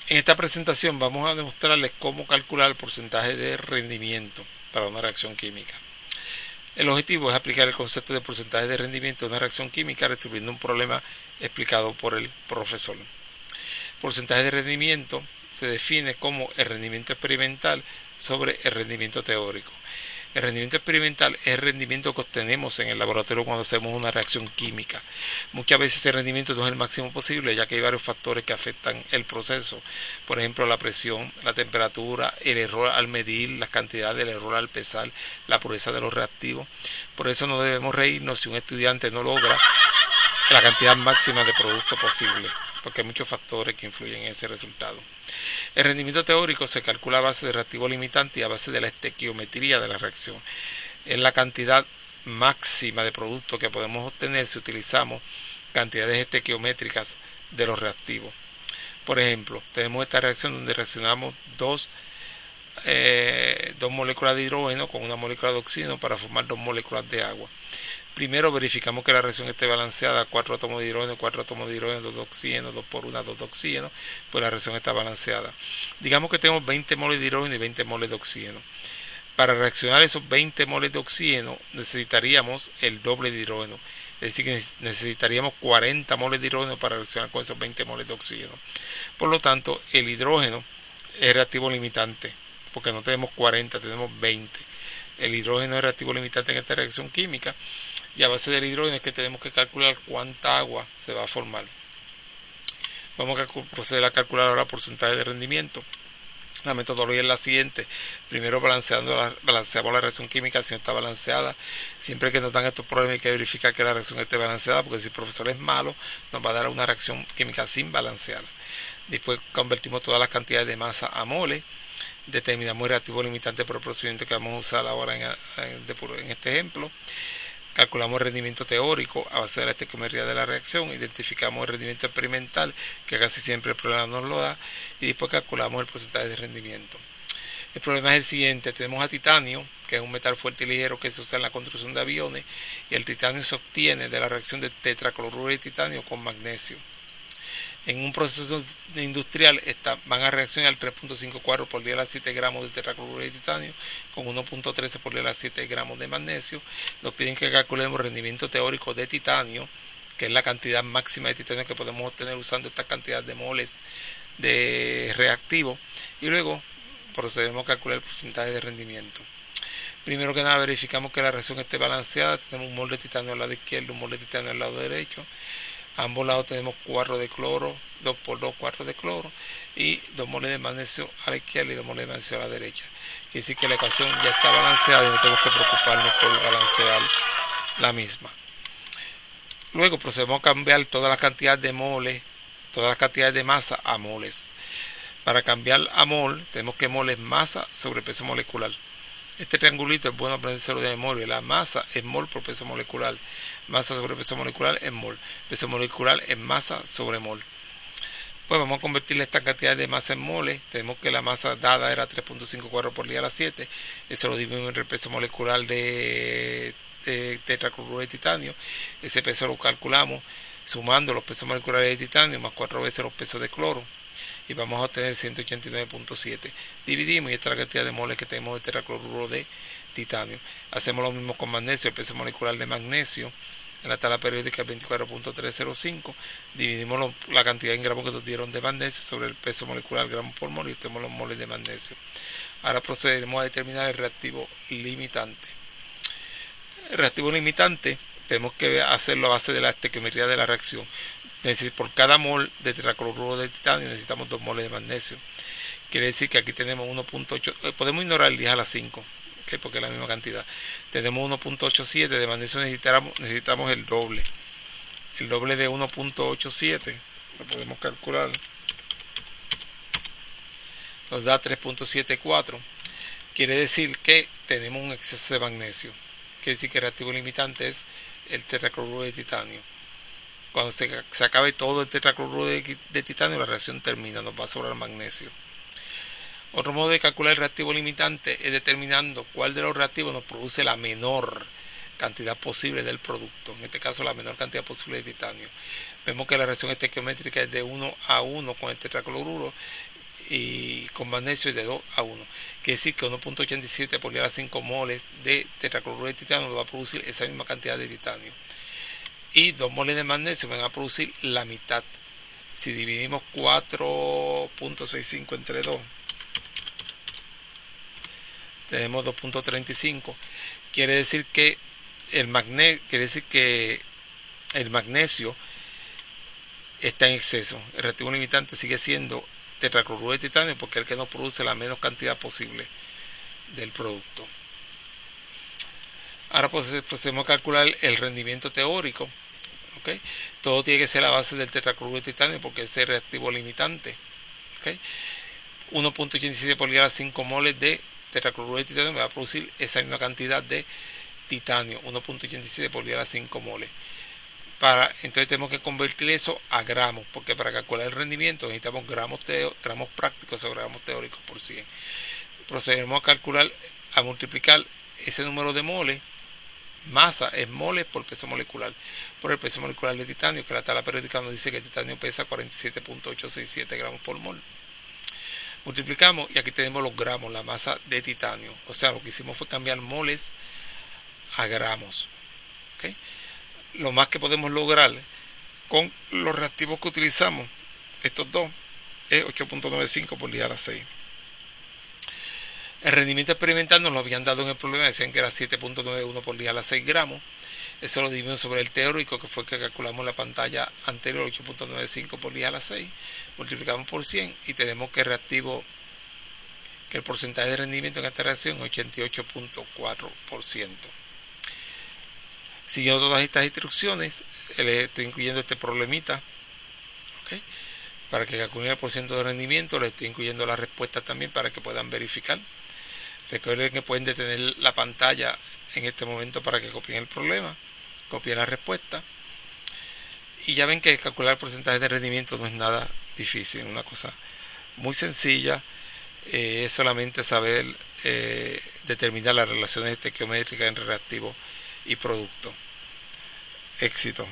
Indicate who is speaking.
Speaker 1: En esta presentación vamos a demostrarles cómo calcular el porcentaje de rendimiento para una reacción química. El objetivo es aplicar el concepto de porcentaje de rendimiento de una reacción química resolviendo un problema explicado por el profesor. El porcentaje de rendimiento se define como el rendimiento experimental sobre el rendimiento teórico. El rendimiento experimental es el rendimiento que obtenemos en el laboratorio cuando hacemos una reacción química. Muchas veces ese rendimiento no es el máximo posible, ya que hay varios factores que afectan el proceso. Por ejemplo, la presión, la temperatura, el error al medir, las cantidades, el error al pesar, la pureza de los reactivos. Por eso no debemos reírnos si un estudiante no logra la cantidad máxima de producto posible, porque hay muchos factores que influyen en ese resultado. El rendimiento teórico se calcula a base de reactivo limitante y a base de la estequiometría de la reacción. Es la cantidad máxima de producto que podemos obtener si utilizamos cantidades estequiométricas de los reactivos. Por ejemplo, tenemos esta reacción donde reaccionamos dos moléculas de hidrógeno con una molécula de oxígeno para formar 2 moléculas de agua. Primero verificamos que la reacción esté balanceada, 4 átomos de hidrógeno, 4 átomos de hidrógeno, 2 de oxígeno, 2 por 1, 2 de oxígeno, pues la reacción está balanceada. Digamos que tenemos 20 moles de hidrógeno y 20 moles de oxígeno. Para reaccionar esos 20 moles de oxígeno necesitaríamos el doble de hidrógeno, es decir que necesitaríamos 40 moles de hidrógeno para reaccionar con esos 20 moles de oxígeno. Por lo tanto, el hidrógeno es reactivo limitante, porque no tenemos 40, tenemos 20. El hidrógeno es reactivo limitante en esta reacción química. Y a base del hidrógeno es que tenemos que calcular cuánta agua se va a formar. Vamos a proceder a calcular ahora el porcentaje de rendimiento. La metodología es la siguiente. Primero balanceamos la reacción química si no está balanceada. Siempre que nos dan estos problemas hay que verificar que la reacción esté balanceada, porque si el profesor es malo nos va a dar una reacción química sin balancear. Después convertimos todas las cantidades de masa a moles. Determinamos el reactivo limitante por el procedimiento que vamos a usar ahora en este ejemplo. Calculamos el rendimiento teórico a base de la estequiometría de la reacción, identificamos el rendimiento experimental, que casi siempre el problema nos lo da, y después calculamos el porcentaje de rendimiento. El problema es el siguiente: tenemos a titanio, que es un metal fuerte y ligero que se usa en la construcción de aviones, y el titanio se obtiene de la reacción de tetracloruro de titanio con magnesio. En un proceso industrial van a reaccionar 3.54 por 10 a la 7 gramos de tetracloruro de titanio con 1.13 por 10 a la 7 gramos de magnesio. Nos piden que calculemos el rendimiento teórico de titanio, que es la cantidad máxima de titanio que podemos obtener usando esta cantidad de moles de reactivo, y luego procedemos a calcular el porcentaje de rendimiento. Primero que nada verificamos que la reacción esté balanceada. Tenemos un mol de titanio al lado izquierdo, un mol de titanio al lado derecho. A ambos lados tenemos 4 de cloro, 2 por 2, 4 de cloro, y 2 moles de magnesio a la izquierda y 2 moles de magnesio a la derecha. Quiere decir que la ecuación ya está balanceada y no tenemos que preocuparnos por balancear la misma. Luego procedemos a cambiar todas las cantidades de moles, todas las cantidades de masa a moles. Para cambiar a mol, tenemos que mol es masa sobre peso molecular. Este triangulito es bueno aprendérselo de memoria. La masa es mol por peso molecular. Masa sobre peso molecular es mol. Peso molecular es masa sobre mol. Pues vamos a convertirle esta cantidad de masa en moles. Tenemos que la masa dada era 3.54 por 10 a la 7. Eso lo dividimos entre el peso molecular de tetracloruro de titanio. Ese peso lo calculamos sumando los pesos moleculares de titanio más 4 veces los pesos de cloro, y vamos a obtener 189.7. Dividimos y esta es la cantidad de moles que tenemos de tetracloruro de titanio. Hacemos lo mismo con magnesio. El peso molecular de magnesio en la tabla periódica es 24.305. Dividimos la cantidad en gramos que nos dieron de magnesio sobre el peso molecular gramo por mol y obtenemos los moles de magnesio. Ahora procederemos a determinar el reactivo limitante. El reactivo limitante tenemos que hacerlo a base de la estequiometría de la reacción. Por cada mol de tetracloruro de titanio necesitamos 2 moles de magnesio. Quiere decir que aquí tenemos 1.8, podemos ignorar el 10 a la 5, ¿okay? Porque es la misma cantidad. Tenemos 1.87 de magnesio, necesitamos el doble. El doble de 1.87 lo podemos calcular. Nos da 3.74. Quiere decir que tenemos un exceso de magnesio. Quiere decir que el reactivo limitante es el tetracloruro de titanio. Cuando se acabe todo el tetracloruro de titanio, la reacción termina, nos va a sobrar magnesio. Otro modo de calcular el reactivo limitante es determinando cuál de los reactivos nos produce la menor cantidad posible del producto, en este caso la menor cantidad posible de titanio. Vemos que la reacción estequiométrica es de 1 a 1 con el tetracloruro, y con magnesio es de 2 a 1. Quiere decir que 1.87 por 10 a la 5 moles de tetracloruro de titanio va a producir esa misma cantidad de titanio. Y 2 moles de magnesio van a producir la mitad. Si dividimos 4.65 entre 2, tenemos 2.35. Quiere decir que el magnesio está en exceso. El reactivo limitante sigue siendo tetracloruro de titanio porque es el que nos produce la menos cantidad posible del producto. Ahora procedemos a calcular el rendimiento teórico. ¿Okay? Todo tiene que ser a base del tetracloruro de titanio porque es el reactivo limitante. ¿Okay? 1.87 por 10 a 5 moles de tetracloruro de titanio me va a producir esa misma cantidad de titanio, 1.87 por 10 a 5 moles. Entonces tenemos que convertir eso a gramos, porque para calcular el rendimiento necesitamos gramos prácticos o gramos teóricos por 100. Procedemos a multiplicar ese número de moles. Masa es moles por peso molecular, por el peso molecular de titanio, que la tabla periódica nos dice que el titanio pesa 47.867 gramos por mol. Multiplicamos y aquí tenemos los gramos, la masa de titanio. O sea, lo que hicimos fue cambiar moles a gramos. ¿Okay? Lo más que podemos lograr con los reactivos que utilizamos, estos dos, es 8.95 por 10 a la 6. El rendimiento experimental nos lo habían dado en el problema, decían que era 7.91 por 10 a la 6 gramos. Eso lo dividimos sobre el teórico, que fue el que calculamos en la pantalla anterior, 8.95 por 10 a la 6. Multiplicamos por 100 y tenemos que el porcentaje de rendimiento en esta reacción es 88.4%. Siguiendo todas estas instrucciones, le estoy incluyendo este problemita, ¿okay? Para que calculen el porcentaje de rendimiento, le estoy incluyendo la respuesta también para que puedan verificar. Recuerden que pueden detener la pantalla en este momento para que copien el problema, copien la respuesta. Y ya ven que calcular el porcentaje de rendimiento no es nada difícil, es una cosa muy sencilla. Es solamente saber determinar las relaciones estequiométricas entre reactivo y producto. Éxito.